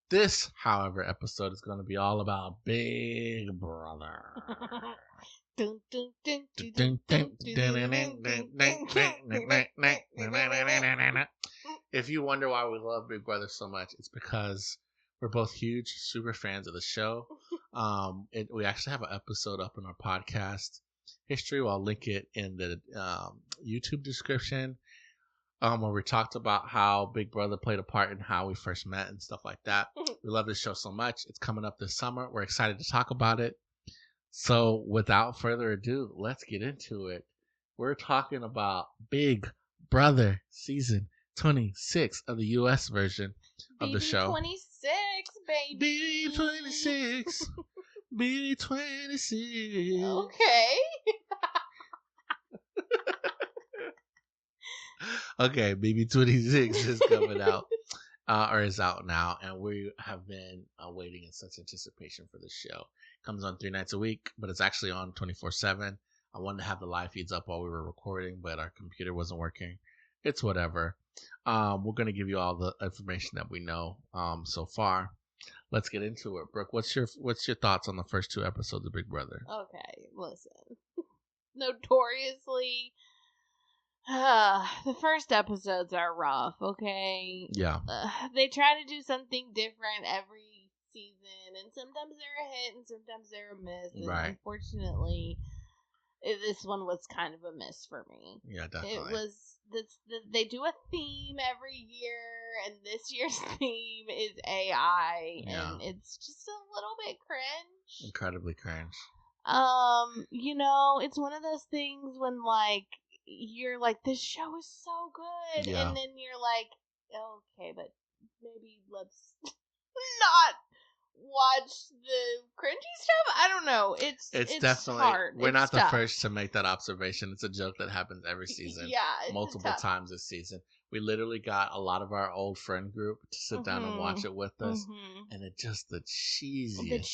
This, however, episode is going to be all about Big Brother. Dun, dun, dun, dun, Dun, dun, dun, dun, dun, dun, dun, dun, dun, dun. dun. If you wonder why we love Big Brother so much, it's because we're both huge super fans of the show. We actually have an episode up in our podcast history. I'll link it in the YouTube description. Where we talked about how Big Brother played a part in how we first met and stuff like that. We love this show so much. It's coming up this summer. We're excited to talk about it. So without further ado, let's get into it. We're talking about Big Brother season 26 of the US version of the show. 26, baby. BB26. BB26. Okay. Okay, BB26 is coming out. Or is out now, and we have been waiting in such anticipation for this show. It comes on 3 nights a week, but it's actually on 24/7. I wanted to have the live feeds up while we were recording, but our computer wasn't working. It's whatever. We're gonna give you all the information that we know so far. Let's get into it. Brooke, what's your thoughts on the first 2 episodes of Big Brother? Okay, listen. Notoriously, the first episodes are rough, okay? Yeah. They try to do something different every season, and sometimes they're a hit and sometimes they're a miss. And Right. unfortunately, this one was kind of a miss for me. Yeah, definitely. It was they do a theme every year, and this year's theme is AI, Yeah. and it's just a little bit cringe. Incredibly cringe. It's one of those things when you're like, this show is so good, Yeah. and then you're like, okay, but maybe let's not watch the cringy stuff. I don't know. It's definitely hard. We're It's not tough. the first to make that observation. It's a joke that happens every season. Yeah, multiple tough. times this season. We literally got a lot of our old friend group to sit down and watch it with us, and it's just the cheesiest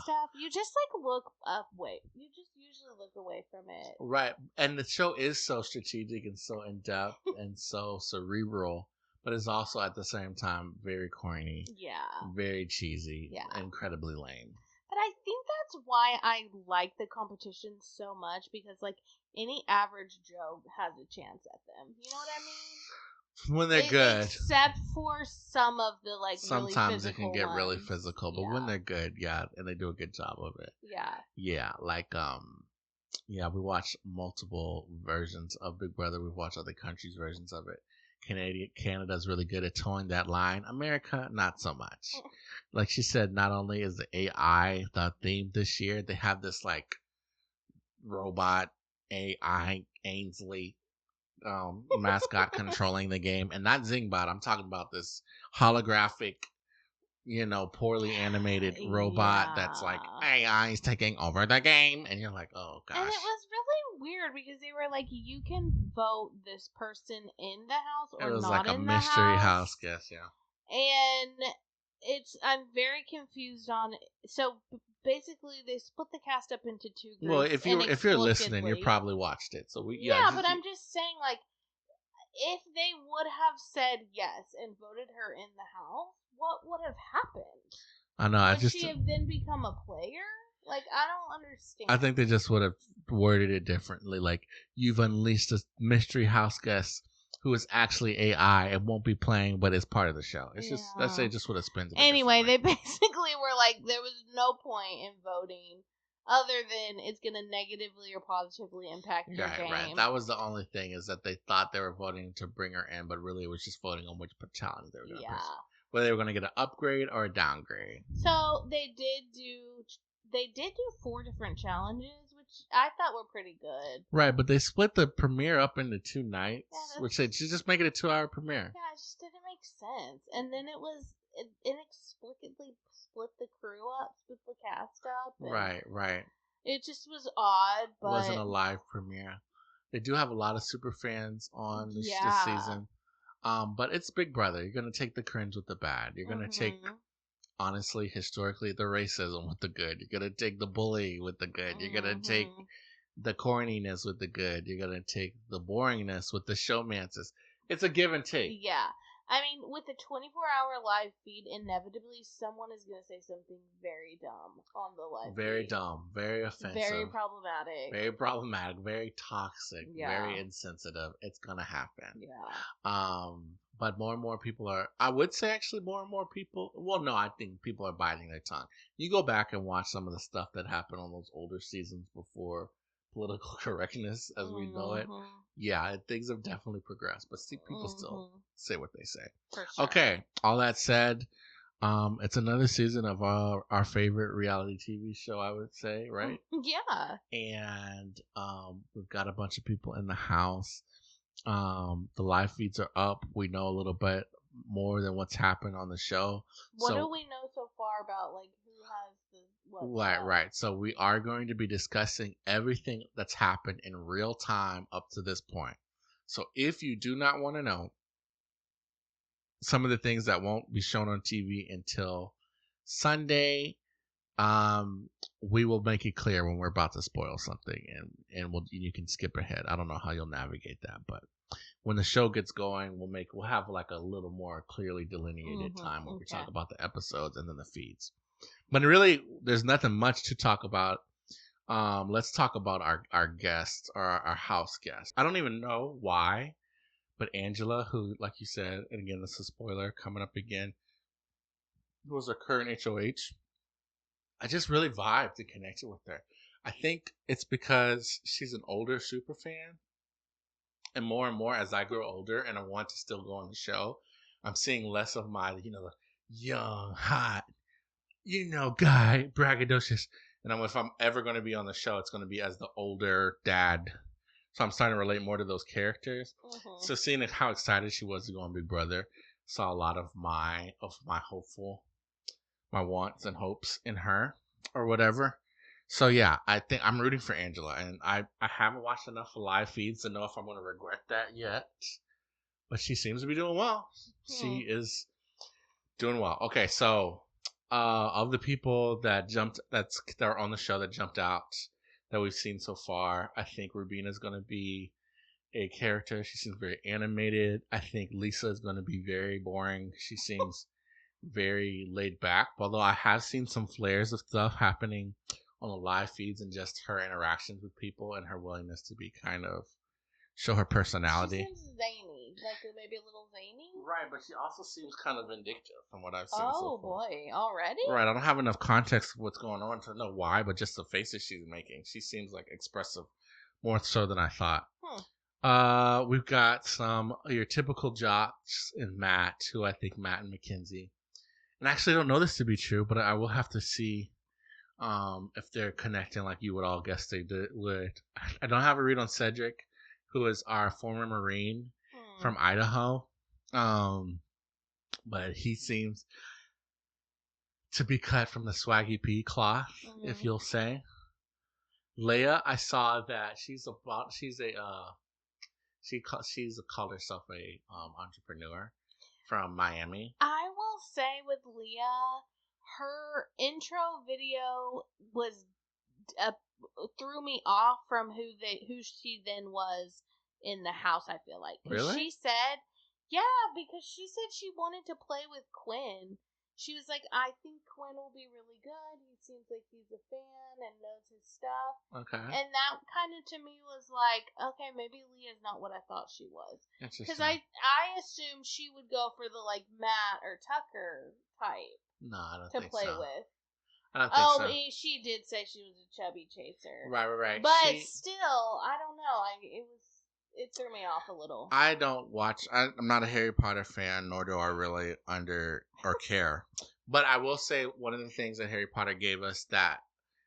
stuff. You just look up. You just usually look away from it. Right, and the show is so strategic and so in depth and so cerebral, but it's also at the same time very corny. Yeah, very cheesy. Yeah, incredibly lame. But I think that's why I like the competition so much, because any average Joe has a chance at them. You know what I mean? When they're good. Except for some of the sometimes really it can get ones. really physical, but when they're good, yeah, and they do a good job of it. Yeah. Yeah, we watched multiple versions of Big Brother. We've watched other countries' versions of it. Canada's really good at towing that line. America, not so much. Like she said, not only is the AI the theme this year, they have this robot AI Ainsley mascot controlling the game, and not Zingbot. I'm talking about this holographic, poorly animated robot that's like AI is taking over the game, and you're like, oh gosh. And it was really weird because they were like, you can vote this person in the house or not in the house. It was like a mystery house guess, yeah. And I'm very confused on it. So basically, they split the cast up into 2 groups. Well, if you're listening, you probably watched it. So but I'm just saying, if they would have said yes and voted her in the house, what would have happened? I know. Would she have then become a player? I don't understand. I think they just would have worded it differently. Like, you've unleashed a mystery house guest who is actually AI and won't be playing, but is part of the show. It's just, let's say, just would have spent it. Anyway, they basically were like, there was no point in voting other than it's going to negatively or positively impact your game. Right. That was the only thing, is that they thought they were voting to bring her in, but really it was just voting on which challenge they were going to pursue. Whether they were going to get an upgrade or a downgrade. So they did do 4 different challenges, which I thought were pretty good. Right, but they split the premiere up into 2 nights, which they just make it a 2-hour premiere. Yeah, it just didn't make sense. And then it inexplicably split the crew up, split the cast up. Right. It just was odd, but... It wasn't a live premiere. They do have a lot of super fans on this season. But it's Big Brother. You're going to take the cringe with the bad. You're going to take... Honestly, historically, the racism with the good. You're going to take the bully with the good. You're going to take the corniness with the good. You're going to take the boringness with the showmances. It's a give and take. Yeah. I mean, with a 24-hour live feed, inevitably someone is going to say something very dumb on the live Very feed. dumb, very offensive, Very problematic. very toxic, very insensitive. It's gonna happen. Yeah. But more and more people are. I would say actually more and more people. Well, no, I think people are biting their tongue. You go back and watch some of the stuff that happened on those older seasons before political correctness as we know it. Yeah, things have definitely progressed, but see, people still say what they say. For sure. Okay, all that said, it's another season of our favorite reality TV show, I would say, right? Yeah. And we've got a bunch of people in the house. The live feeds are up. We know a little bit more than what's happened on the show. What do we know so far about like who has the what? Right. So we are going to be discussing everything that's happened in real time up to this point. So if you do not want to know some of the things that won't be shown on TV until Sunday, we will make it clear when we're about to spoil something, and you can skip ahead. I don't know how you'll navigate that, but when the show gets going, we'll have like a little more clearly delineated time when we talk about the episodes and then the feeds. But really, there's nothing much to talk about. Let's talk about our guests, or our house guest. I don't even know why, but Angela, who, like you said, and again, this is a spoiler coming up again, who was a current HOH. I just really vibed and connected with her. I think it's because she's an older super fan. And more as I grow older and I want to still go on the show, I'm seeing less of my, the young, hot, guy, braggadocious. And if I'm ever going to be on the show, it's going to be as the older dad. So I'm starting to relate more to those characters. So seeing how excited she was to go on Big Brother, saw a lot of my wants and hopes in her or whatever. So yeah, I think I'm rooting for Angela, and I haven't watched enough live feeds to know if I'm going to regret that yet. But she seems to be doing well. She is doing well. Okay, so of the people that are on the show that jumped out that we've seen so far, I think Rubina is going to be a character. She seems very animated. I think Lisa is going to be very boring. She seems very laid back. Although I have seen some flares of stuff happening on the live feeds and just her interactions with people and her willingness to be kind of show her personality. She seems zany, like maybe a little zany. Right, but she also seems kind of vindictive from what I've seen so far. Oh boy, already? Right, I don't have enough context of what's going on to know why, but just the faces she's making. She seems like expressive, more so than I thought. We've got some your typical jocks in Matt, who I think Matt and Mackenzie. And I actually don't know this to be true, but I will have to see if they're connecting like you would all guess they would. I don't have a read on Cedric, who is our former Marine from Idaho. But he seems to be cut from the Swaggy P cloth, if you'll say. Leia, I saw that she's called herself a entrepreneur from Miami. I will say with Leah, her intro video was threw me off from who she then was in the house. I feel like really she said, because she said she wanted to play with Quinn. She was like, I think Quinn will be really good. He seems like he's a fan and knows his stuff. Okay. And that kind of to me was like, okay, maybe Leah's not what I thought she was. Because I assumed she would go for the like Matt or Tucker type. No, I don't to think play so. with. I don't think so. She did say she was a chubby chaser. Right. But still, I don't know. It threw me off a little. I don't watch. I'm not a Harry Potter fan, nor do I really care. But I will say one of the things that Harry Potter gave us that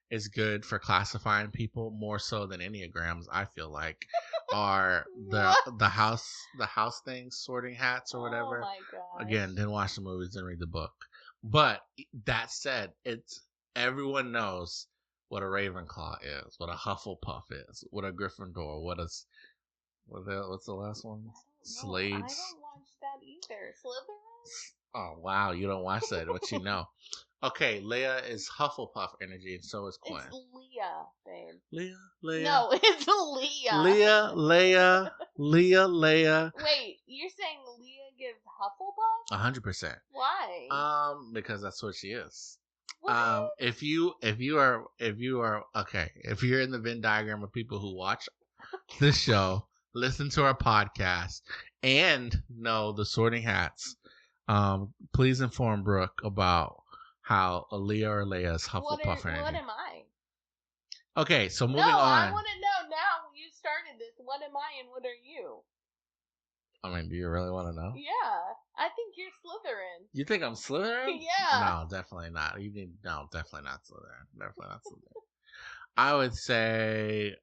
is good for classifying people more so than Enneagrams, I feel like, are the house things, sorting hats or whatever. Oh my god! Again, didn't watch the movies, didn't read the book. But that said, everyone knows what a Ravenclaw is, what a Hufflepuff is, what a Gryffindor, what's the last one? Slades. I don't watch that either. Slytherin? Oh wow, you don't watch that, but you know. Okay, Leia is Hufflepuff energy, and so is Quinn. It's Leah, babe. Leia. No, it's Leah. Leia. Wait, you're saying Leah give Hufflepuff? 100%. Why? Because that's what she is. What? If you're in the Venn diagram of people who watch this show, listen to our podcast, and know the Sorting Hats, please inform Brooke about how Aaliyah or Leia is Hufflepuff. What am I? Okay, so moving No, on. I want to know now. You started this. What am I and what are you? I mean, do you really want to know? Yeah, I think you're Slytherin. You think I'm Slytherin? Yeah. No, definitely not. No, definitely not Slytherin. Definitely not Slytherin. I would say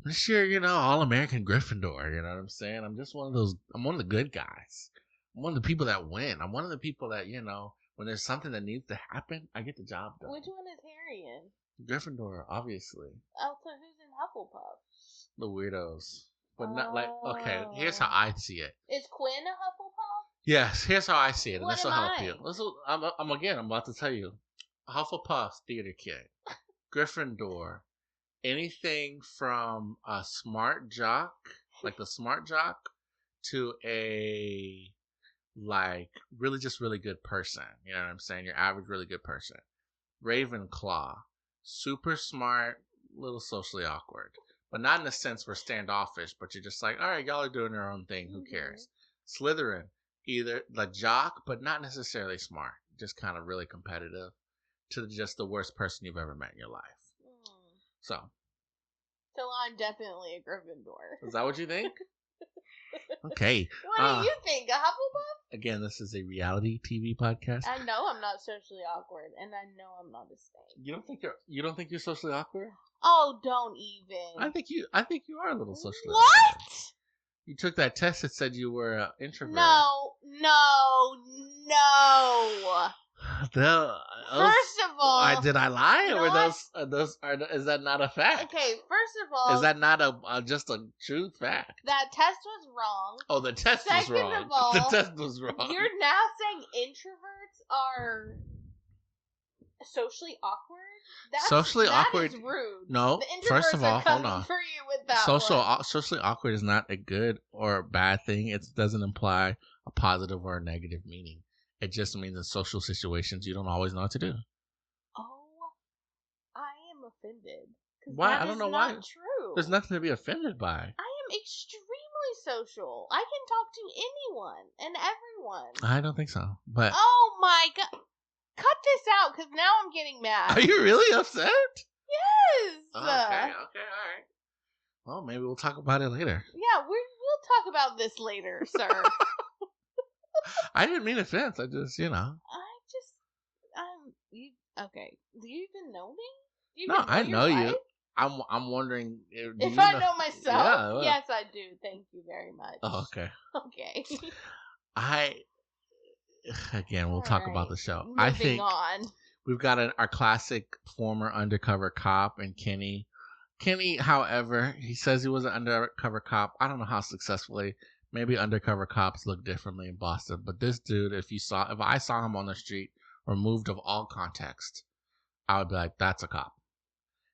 this year, all American Gryffindor. You know what I'm saying? I'm just one of those. I'm one of the good guys. I'm one of the people that win. I'm one of the people that when there's something that needs to happen, I get the job done. Which one is Harry in? Gryffindor, obviously. Oh, so who's in Hufflepuff? The weirdos. But not like, okay, here's how I see it. Is Quinn a Hufflepuff? Yes, here's how I see it, and What this will am help I? you. I'm about to tell you. Hufflepuff, theater kid. Gryffindor, anything from a smart jock, like the smart jock, to a, like, really good person. You know what I'm saying? Your average really good person. Ravenclaw, super smart, little socially awkward. But not in the sense we're standoffish, but you're just like, all right, y'all are doing your own thing. Who cares? Slytherin, either the jock, but not necessarily smart. Just kind of really competitive, to just the worst person you've ever met in your life. So I'm definitely a Gryffindor. Is that what you think? Okay. What do you think? A Hufflepuff? Again, this is a reality TV podcast. I know I'm not socially awkward, and I know I'm not a snake. You don't think you're socially awkward? Oh, don't even. I think you are a little socially awkward. What? You took that test that said you were an introvert. No. First of all, did I lie? Or is that not a fact? Okay, first of all, is that not just a true fact? That test was wrong. Oh, the test was wrong. Second of all, the test was wrong. You're now saying introverts are socially awkward? Awkward is rude. No, first of all, hold on. For you with that socially awkward is not a good or a bad thing. It doesn't imply a positive or a negative meaning. It just means in social situations you don't always know what to do. Oh, I am offended. Why? I don't know why. True. There's nothing to be offended by. I am extremely social. I can talk to anyone and everyone. I don't think so. But oh my god. Cut this out, because now I'm getting mad. Are you really upset? Yes. Okay, all right. Well, maybe we'll talk about it later. Yeah, we'll talk about this later, sir. I didn't mean offense. I just, you, okay. Do you even know me? No, I know you. I'm wondering if I know myself. Yeah, well. Yes, I do. Thank you very much. Oh, okay. Okay. Again, we'll talk about the show. Moving on. We've got our classic former undercover cop and Kenny. Kenny, however, he says he was an undercover cop. I don't know how successfully. Maybe undercover cops look differently in Boston, but this dude, if I saw him on the street removed of all context, I would be like, that's a cop.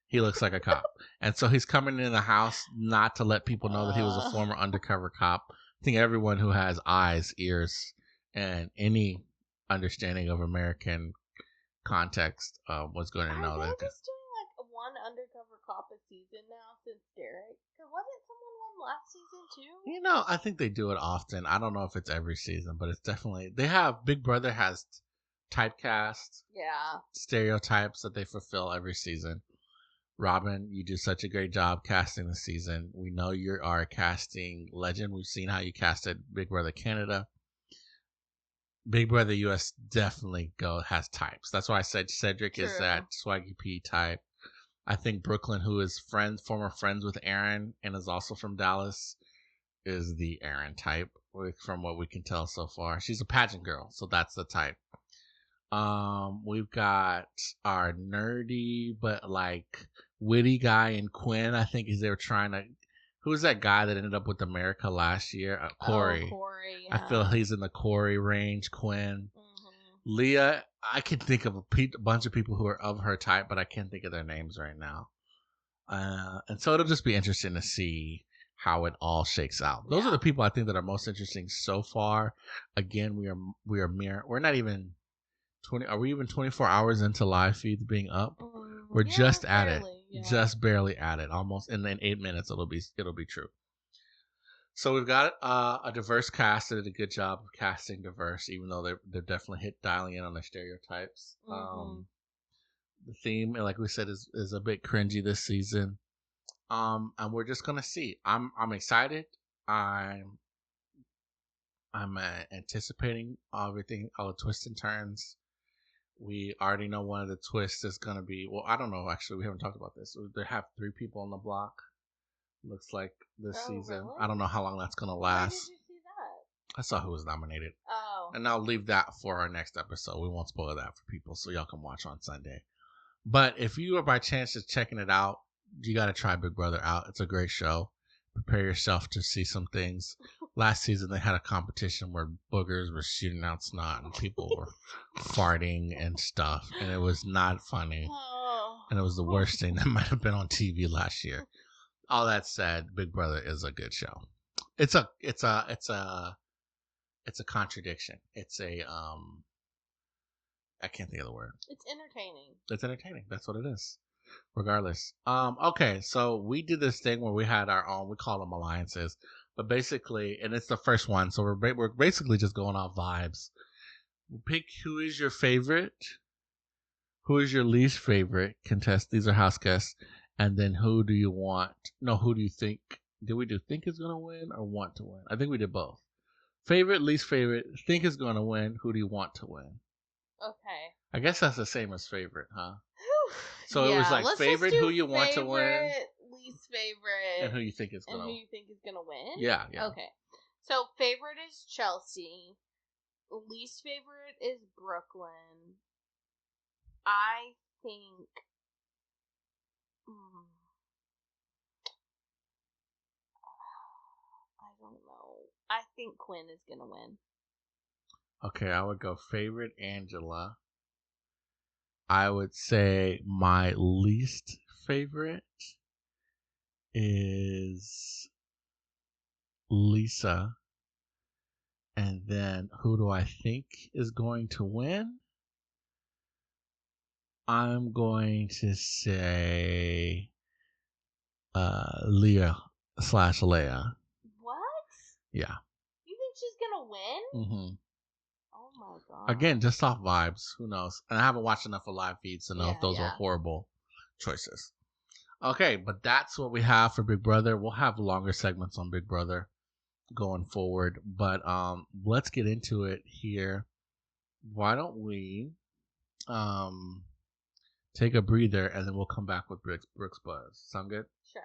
He looks like a cop. And so he's coming in the house not to let people know that he was a former undercover cop. I think everyone who has eyes, ears, and any understanding of American context was going to know that. Are they just doing like one undercover cop a season now since Derek? Because wasn't someone on last season too? I think they do it often. I don't know if it's every season, but it's definitely, they have, Big Brother has typecast stereotypes that they fulfill every season. Robin, you do such a great job casting this season. We know you are a casting legend. We've seen how you casted Big Brother Canada. Big Brother US definitely has types. That's why I said Cedric is that Swaggy P type. I think Brooklyn, who is former friends with Aaron and is also from Dallas, is the Aaron type, from what we can tell so far. She's a pageant girl, so that's the type. We've got our nerdy but like witty guy in Quinn. I think they were trying to. Who's that guy that ended up with America last year? Corey. Oh, Corey. Yeah. I feel he's in the Corey range. Quinn. Mm-hmm. Leah. I can think of a bunch of people who are of her type, but I can't think of their names right now. And so it'll just be interesting to see how it all shakes out. Those are the people I think that are most interesting so far. Again, we're not even 20. Are we even 24 hours into live feeds being up? We're just at barely, it, just barely at it. Almost in 8 minutes, it'll be true. So we've got a diverse cast that did a good job of casting diverse, even though they're definitely dialing in on the stereotypes. The theme, like we said, is a bit cringy this season. And we're just gonna see. I'm excited. I'm anticipating everything, all the twists and turns. We already know one of the twists is gonna be. Well, I don't know. Actually, we haven't talked about this. They have 3 people on the block. Looks like this season. Really? I don't know how long that's gonna Where last. did you see that? I saw who was nominated. Oh. And I'll leave that for our next episode. We won't spoil that for people, so y'all can watch on Sunday. But if you are by chance just checking it out, you got to try Big Brother out. It's a great show. Prepare yourself to see some things. Last season, they had a competition where boogers were shooting out snot and people were farting and stuff. And it was not funny. And it was the worst thing that might have been on TV last year. All that said, Big Brother is a good show. It's a contradiction. It's a I can't think of the word. It's entertaining. It's entertaining. That's what it is. Regardless. Okay, so we did this thing where we had our own, we call them alliances, but basically, and it's the first one, so we're basically just going off vibes. We'll pick who is your favorite, who is your least favorite contest. These are house guests, and then who do you think? Did we do think is gonna win or want to win? I think we did both. Favorite, least favorite, think is gonna win. Who do you want to win? Okay. I guess that's the same as favorite, huh? So it was like favorite, who you want to win, least favorite, and who you think is gonna win. Yeah. Okay. So favorite is Chelsea. Least favorite is Brooklyn. I think. I don't know. I think Quinn is gonna win. Okay, I would go favorite Angela. I would say my least favorite is Lisa. And then who do I think is going to win? I'm going to say Leah/Leia. What? Yeah. You think she's gonna win? Mm-hmm. Oh my god. Again, just off vibes. Who knows? And I haven't watched enough of live feeds to know if those were horrible choices. Okay, but that's what we have for Big Brother. We'll have longer segments on Big Brother going forward, but let's get into it here. Why don't we take a breather and then we'll come back with Brooks Buzz. Sound good? Sure.